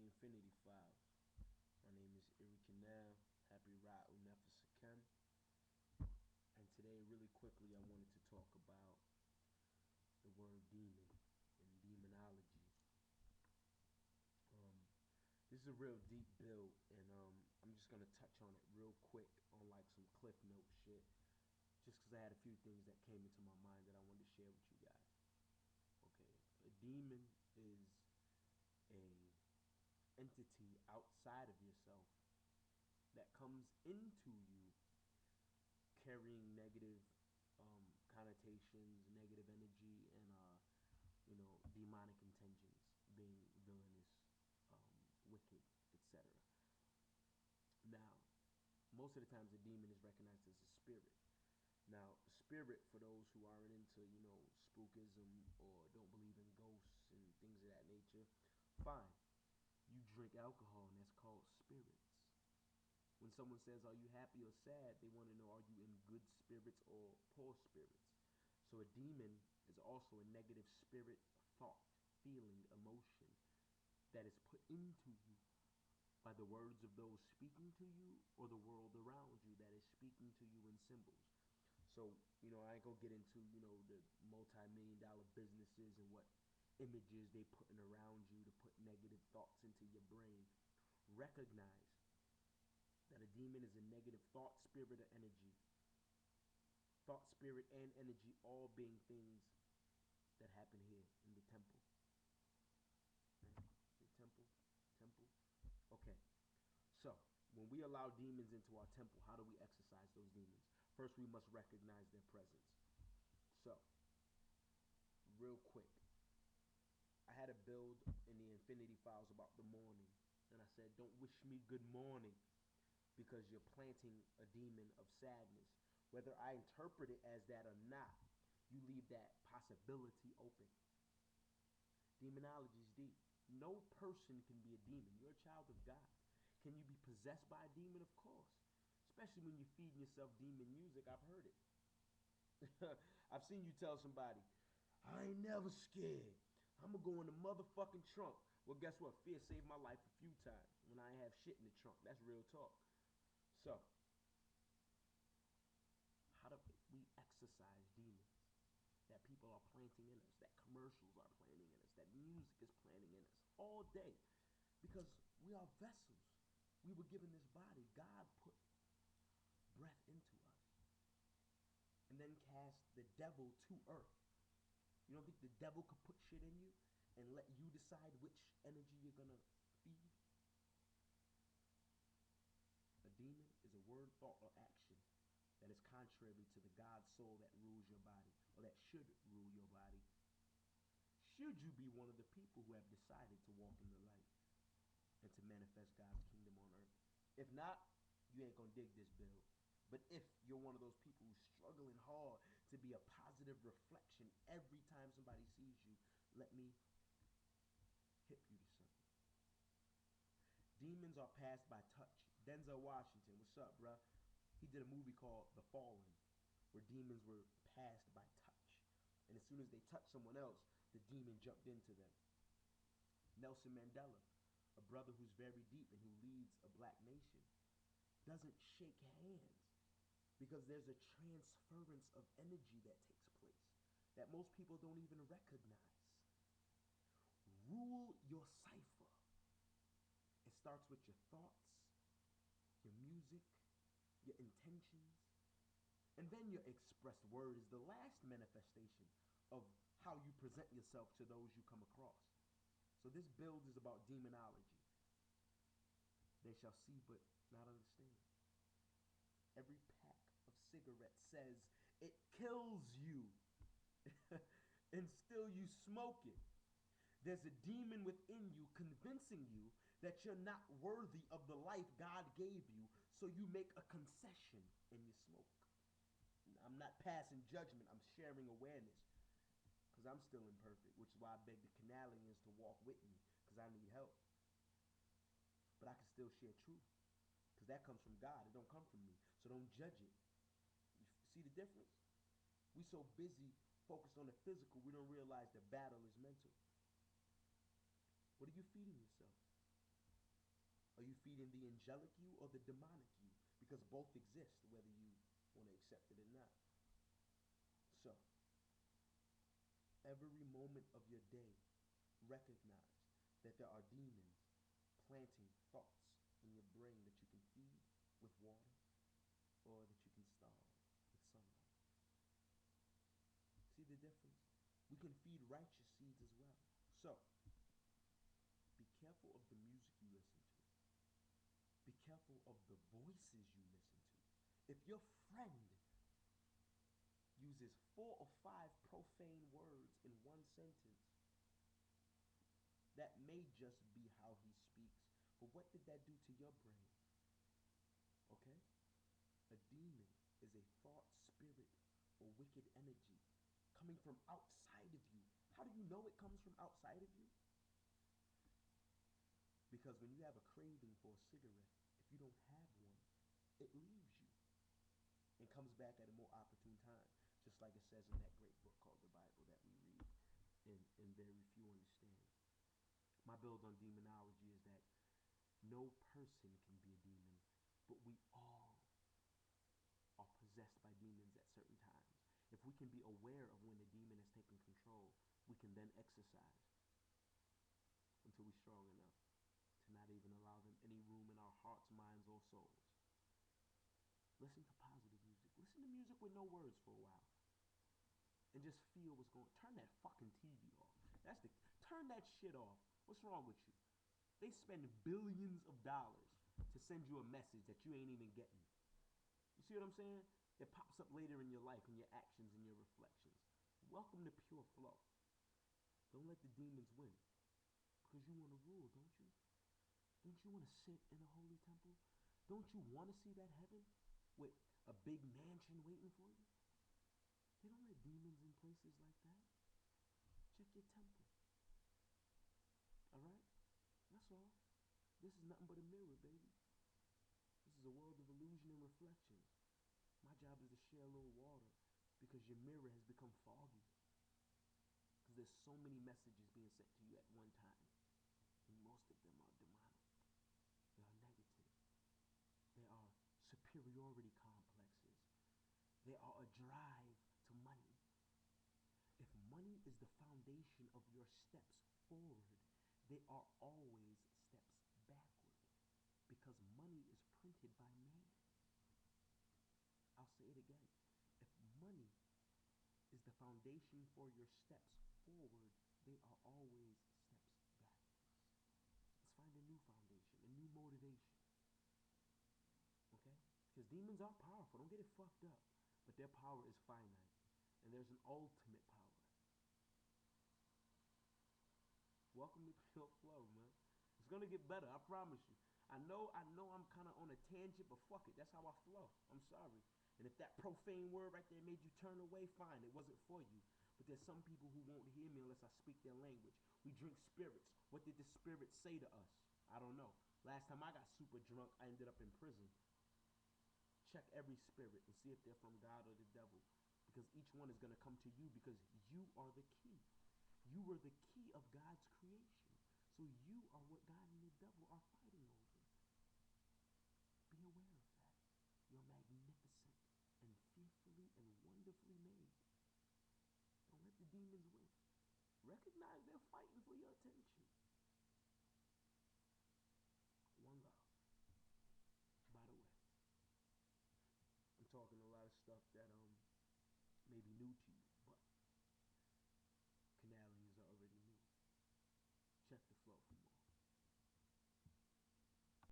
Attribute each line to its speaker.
Speaker 1: Infinityfile. My name is Iri Canal. Happy Ra Unefasakem. And today, really quickly, I wanted to talk about the word demon and demonology. Um, this is a real deep build, and I'm just gonna touch on it real quick on like some cliff note shit, just because I had a few things that came into my mind that I wanted to share with you guys. Okay, a demon is a entity outside of yourself that comes into you carrying negative connotations, negative energy, and demonic intentions, being villainous, wicked, etc. Now, most of the times, a demon is recognized as a spirit. Now, spirit, for those who aren't into spookism or don't believe in ghosts and things of that nature, fine. You drink alcohol, and that's called spirits. When someone says, "Are you happy or sad?" they want to know, are you in good spirits or poor spirits? So a demon is also a negative spirit, thought, feeling, emotion that is put into you by the words of those speaking to you or the world around you that is speaking to you in symbols. So, I ain't gonna get into, the multi-million-dollar businesses and what images they putting around you to put negative thoughts into your brain. Recognize that a demon is a negative thought, spirit, or energy. Thought, spirit, and energy all being things that happen here in the temple. Right? The temple, temple. Okay, so when we allow demons into our temple, how do we exercise those demons? First, we must recognize their presence. So, real quick, I had a build in the Infinity Files about the morning, and I said, don't wish me good morning, because you're planting a demon of sadness. Whether I interpret it as that or not, you leave that possibility open. Demonology is deep. No person can be a demon. You're a child of God. Can you be possessed by a demon? Of course. Especially when you're feeding yourself demon music. I've heard it. I've seen you tell somebody, "I ain't never scared. I'm going to go in the motherfucking trunk." Well, guess what? Fear saved my life a few times when I ain't have shit in the trunk. That's real talk. So, how do we exercise demons that people are planting in us, that commercials are planting in us, that music is planting in us all day? Because we are vessels. We were given this body. God put breath into us and then cast the devil to earth. You don't think the devil could put shit in you and let you decide which energy you're going to feed? A demon is a word, thought, or action that is contrary to the God soul that rules your body, or that should rule your body, should you be one of the people who have decided to walk in the light and to manifest God's kingdom on earth. If not, you ain't gonna dig this build. But if you're one of those people who's struggling hard to be a positive reflection every time somebody sees you, let me hip you to something. Demons are passed by touch. Denzel Washington, what's up, bruh? He did a movie called The Fallen, where demons were passed by touch. And as soon as they touched someone else, the demon jumped into them. Nelson Mandela, a brother who's very deep and who leads a black nation, doesn't shake hands because there's a transference of energy that takes place that most people don't even recognize. Rule your cipher. It starts with your thoughts, your music, your intentions, and then your expressed word is the last manifestation of how you present yourself to those you come across. So this build is about demonology. They shall see but not understand. Every pack of cigarettes says it kills you, and still you smoke it. There's a demon within you convincing you that you're not worthy of the life God gave you, so you make a concession and you smoke. I'm not passing judgment, I'm sharing awareness, because I'm still imperfect, which is why I beg the Canalians to walk with me, because I need help. But I can still share truth, because that comes from God. It don't come from me. So don't judge it. You see the difference? We so busy focused on the physical, we don't realize the battle is mental. What are you feeding yourself? Are you feeding the angelic you or the demonic you? Because both exist, whether you want to accept it or not. So, every moment of your day, recognize that there are demons planting thoughts in your brain that you can feed with water or that you can starve with sunlight. See the difference? We can feed righteous seeds as well. So, be careful of the music you listen to. Be careful of the voices you listen to. If your friend uses 4 or 5 profane words in one sentence, that may just be how he speaks. But what did that do to your brain? Okay? A demon is a thought, spirit, or wicked energy coming from outside of you. How do you know it comes from outside of you? Because when you have a craving for a cigarette, if you don't have one, it leaves you and comes back at a more opportune time. Just like it says in that great book called the Bible that we read and very few understand. My build on demonology is that no person can be a demon, but we all are possessed by demons at certain times. If we can be aware of when the demon has taken control, we can then exercise until we're strong enough to not even allow them any room in our hearts, minds, or souls. Listen to positive music. Listen to music with no words for a while. And just feel what's going on. Turn that fucking TV off. Turn that shit off. What's wrong with you? They spend billions of dollars to send you a message that you ain't even getting. You see what I'm saying? It pops up later in your life, in your actions and your reflections. Welcome to pure flow. Don't let the demons win. Because you want to rule, don't you? Don't you want to sit in a holy temple? Don't you want to see that heaven with a big mansion waiting for you? They don't let demons in places like that. Check your temple. Alright? That's all. This is nothing but a mirror, baby. This is a world of illusion and reflections. My job is to share a little water because your mirror has become foggy. Because there's so many messages being sent to you at one time. And most of them are demonic. They are negative. They are superiority complexes. They are a drive to money. If money is the foundation of your steps forward, they are always steps backward. Because money is printed by man. I'll say it again. If money is the foundation for your steps forward, they are always steps backwards. Let's find a new foundation, a new motivation. Okay? Because demons are powerful. Don't get it fucked up. But their power is finite. And there's an ultimate power. Welcome to Pure Flow, man. It's going to get better. I promise you. I know I'm kind of on a tangent, but fuck it. That's how I flow. I'm sorry. And if that profane word right there made you turn away, fine. It wasn't for you. But there's some people who won't hear me unless I speak their language. We drink spirits. What did the spirits say to us? I don't know. Last time I got super drunk, I ended up in prison. Check every spirit and see if they're from God or the devil. Because each one is going to come to you because you are the key. You were the key of God's creation. So you are what God and the devil are fighting over. Be aware of that. You're magnificent and fearfully and wonderfully made. Don't let the demons win. Recognize they're fighting for your attention. One love. By the way, I'm talking a lot of stuff that may be new to you.